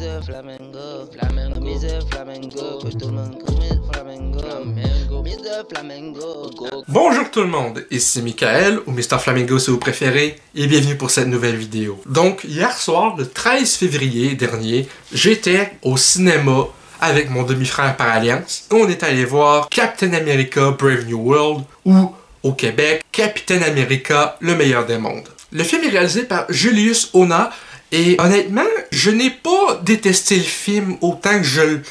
Mr. Flamengo, Flamengo, Mr. Flamengo, que tout le monde connaît Flamengo, Flamengo, Mr. Flamengo. Bonjour tout le monde, ici Michael, ou Mr. Flamingo si vous préférez, et bienvenue pour cette nouvelle vidéo. Donc, hier soir, le 13 février dernier, j'étais au cinéma avec mon demi-frère par alliance. On est allé voir Captain America Brave New World, ou, au Québec, Captain America Le Meilleur des Mondes. Le film est réalisé par Julius Onah, et honnêtement, je n'ai pas détesté le film autant que je le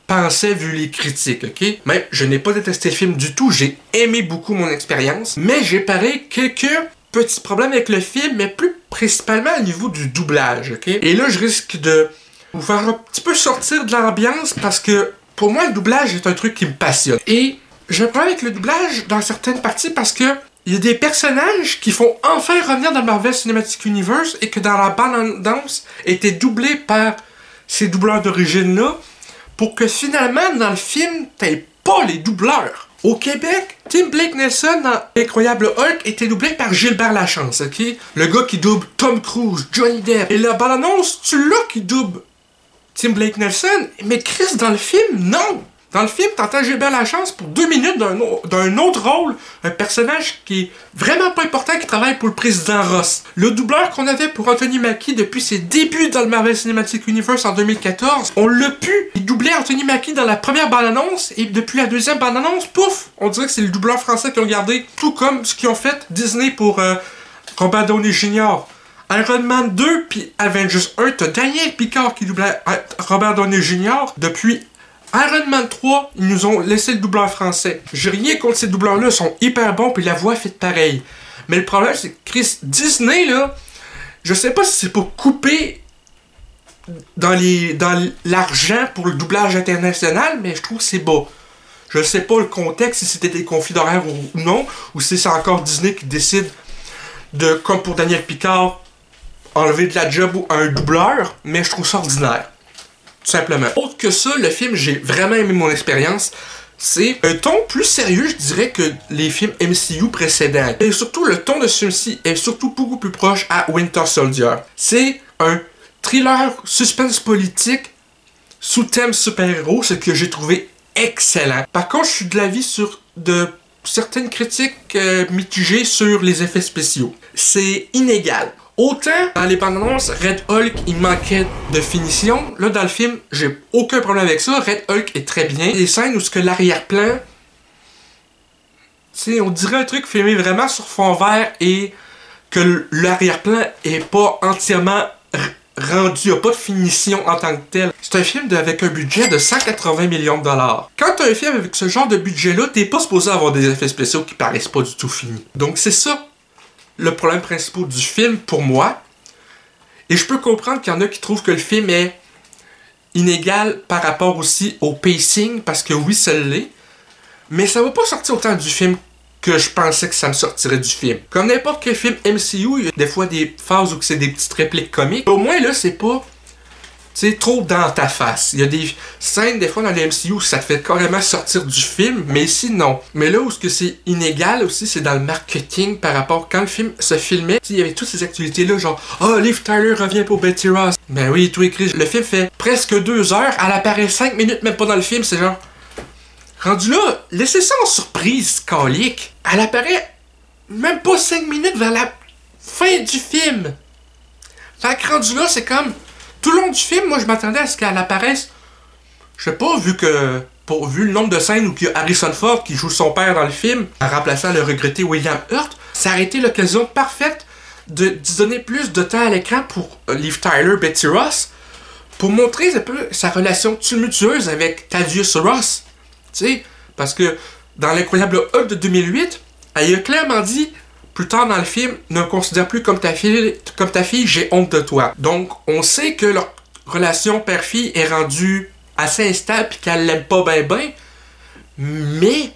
pensais vu les critiques, ok? Mais je n'ai pas détesté le film du tout, j'ai aimé beaucoup mon expérience, mais j'ai paré quelques petits problèmes avec le film, mais plus principalement au niveau du doublage, ok? Et là, je risque de vous faire un petit peu sortir de l'ambiance parce que pour moi, le doublage est un truc qui me passionne. Et j'ai un problème avec le doublage dans certaines parties parce que il y a des personnages qui font enfin revenir dans le Marvel Cinematic Universe et que dans la bande-annonce étaient doublés par ces doubleurs d'origine-là pour que finalement, dans le film, t'aies pas les doubleurs. Au Québec, Tim Blake Nelson dans Incroyable Hulk était doublé par Gilbert Lachance, ok? Le gars qui double Tom Cruise, Johnny Depp. Et la bande-annonce, tu l'as qui double Tim Blake Nelson, mais Chris, dans le film, non! Dans le film, t'entends Gilbert Lachance pour 2 minutes d'un autre rôle, un personnage qui est vraiment pas important, qui travaille pour le président Ross. Le doubleur qu'on avait pour Anthony Mackie depuis ses débuts dans le Marvel Cinematic Universe en 2014, on l'a pu. Il doublait Anthony Mackie dans la première bande-annonce, et depuis la deuxième bande-annonce, pouf, on dirait que c'est le doubleur français qui ont gardé, tout comme ce qu'ils ont fait Disney pour Robert Downey Jr. Iron Man 2 puis Avengers 1, t'as Daniel Picard qui doublait Robert Downey Jr. Depuis Iron Man 3, ils nous ont laissé le doubleur français. J'ai rien contre ces doubleurs-là, ils sont hyper bons, puis la voix fait pareil. Mais le problème, c'est que Chris, Disney, là, je sais pas si c'est pour couper dans l'argent pour le doublage international, mais je trouve que c'est bas. Je sais pas le contexte, si c'était des conflits d'horaire ou non, ou si c'est encore Disney qui décide de, comme pour Daniel Picard, enlever de la job à un doubleur, mais je trouve ça ordinaire. Tout simplement. Autre que ça, le film, j'ai vraiment aimé mon expérience. C'est un ton plus sérieux, je dirais, que les films MCU précédents. Et surtout, le ton de celui-ci est surtout beaucoup plus proche à Winter Soldier. C'est un thriller suspense politique sous thème super-héros, ce que j'ai trouvé excellent. Par contre, je suis de l'avis de certaines critiques mitigées sur les effets spéciaux. C'est inégal. Autant dans les bandes annonces, Red Hulk, il manquait de finition. Là, dans le film, j'ai aucun problème avec ça. Red Hulk est très bien. Les scènes où ce que l'arrière-plan, tu sais, on dirait un truc filmé vraiment sur fond vert et que l'arrière-plan est pas entièrement rendu, il n'y a pas de finition en tant que tel. C'est un film avec un budget de 180 millions de dollars. Quand tu as un film avec ce genre de budget-là, t'es pas supposé avoir des effets spéciaux qui paraissent pas du tout finis. Donc c'est ça le problème principal du film pour moi. Et je peux comprendre qu'il y en a qui trouvent que le film est inégal par rapport aussi au pacing, parce que oui, ça l'est. Mais ça va pas sortir autant du film que je pensais que ça me sortirait du film. Comme n'importe quel film MCU, il y a des fois des phases où c'est des petites répliques comiques. Au moins là, c'est pas, tu sais, trop dans ta face. Il y a des scènes, des fois, dans les MCU où ça te fait carrément sortir du film, mais ici, non. Mais là où c'est inégal aussi, c'est dans le marketing par rapport, quand le film se filmait, il y avait toutes ces activités-là, genre « Oh, Liv Tyler revient pour Betty Ross ». Ben oui, tout écrit. Le film fait presque 2 heures, elle apparaît 5 minutes, même pas dans le film, c'est genre... Rendu là, laissez ça en surprise, calique. Elle apparaît même pas 5 minutes vers la fin du film. Fait que rendu là, c'est comme... Tout le long du film, moi, je m'attendais à ce qu'elle apparaisse, je sais pas, vu le nombre de scènes où il y a Harrison Ford qui joue son père dans le film, en remplaçant le regretté William Hurt, ça aurait été l'occasion parfaite de donner plus de temps à l'écran pour Liv Tyler, Betty Ross, pour montrer un peu sa relation tumultueuse avec Thaddeus Ross. Tu sais, parce que dans l'Incroyable Hulk de 2008, elle a clairement dit... Plus tard dans le film, ne me considère plus comme ta fille, j'ai honte de toi. Donc, on sait que leur relation père-fille est rendue assez instable et qu'elle l'aime pas ben. Mais,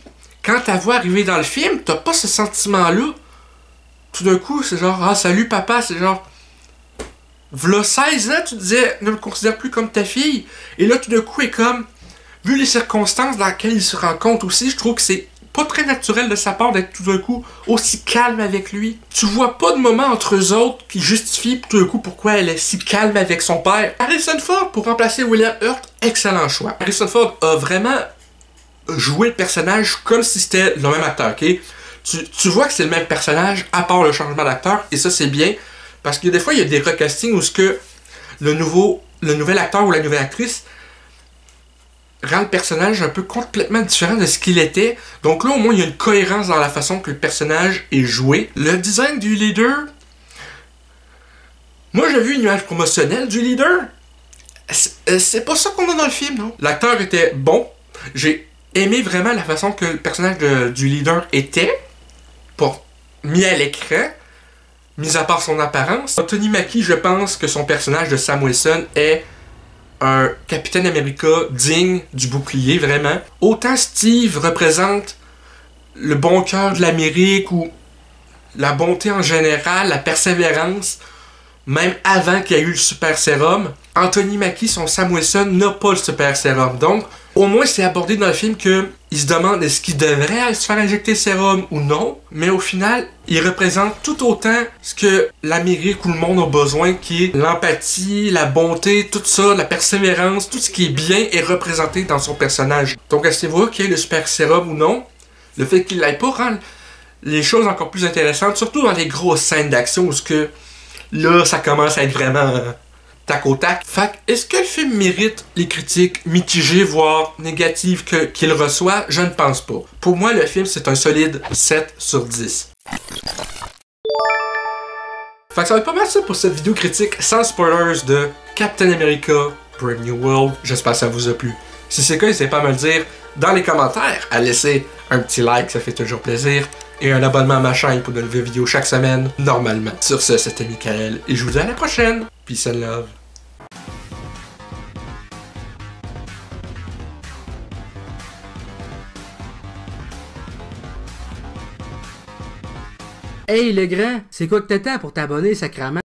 quand ta voix arriver dans le film, t'as pas ce sentiment-là. Tout d'un coup, c'est genre, ah, salut papa, c'est genre... V'là 16 ans, tu disais, ne me considère plus comme ta fille. Et là, tout d'un coup, est comme... Vu les circonstances dans lesquelles ils se rencontrent aussi, je trouve que c'est pas très naturel de sa part d'être tout d'un coup aussi calme avec lui. Tu vois pas de moment entre eux autres qui justifie tout d'un coup pourquoi elle est si calme avec son père. Harrison Ford pour remplacer William Hurt, excellent choix. Harrison Ford a vraiment joué le personnage comme si c'était le même acteur, ok? Tu vois que c'est le même personnage à part le changement d'acteur, et ça c'est bien, parce que des fois il y a des recastings où ce que le nouvel acteur ou la nouvelle actrice rend le personnage un peu complètement différent de ce qu'il était. Donc là, au moins, il y a une cohérence dans la façon que le personnage est joué. Le design du leader... Moi, j'ai vu une image promotionnelle du leader. C'est pas ça qu'on a dans le film, non? L'acteur était bon. J'ai aimé vraiment la façon que le personnage du leader était. Mis à l'écran. Mis à part son apparence. Anthony Mackie, je pense que son personnage de Sam Wilson est un Capitaine America digne du bouclier, vraiment. Autant Steve représente le bon cœur de l'Amérique ou la bonté en général, la persévérance, même avant qu'il y ait eu le super sérum, Anthony Mackie, son Sam Wilson, n'a pas le super sérum. Donc, au moins, c'est abordé dans le film qu'il se demande est-ce qu'il devrait se faire injecter le sérum ou non, mais au final, il représente tout autant ce que l'Amérique ou le monde a besoin, qui est l'empathie, la bonté, tout ça, la persévérance, tout ce qui est bien est représenté dans son personnage. Donc, à ce niveau-là, qu'il y ait le super sérum ou non, le fait qu'il l'ait pas rend les choses encore plus intéressantes, surtout dans les grosses scènes d'action où ce que là, ça commence à être vraiment tac au tac. Fait est-ce que le film mérite les critiques mitigées, voire négatives qu'il reçoit? Je ne pense pas. Pour moi, le film, c'est un solide 7 sur 10. Fait que ça va être pas mal ça pour cette vidéo critique sans spoilers de Captain America Brave New World. J'espère que ça vous a plu. Si c'est le cas, n'hésitez pas à me le dire dans les commentaires, à laisser un petit like, ça fait toujours plaisir, et un abonnement à ma chaîne pour de nouvelles vidéos chaque semaine, normalement. Sur ce, c'était Michael, et je vous dis à la prochaine. Peace and love. Hey le grand, c'est quoi que t'attends pour t'abonner, sacrément?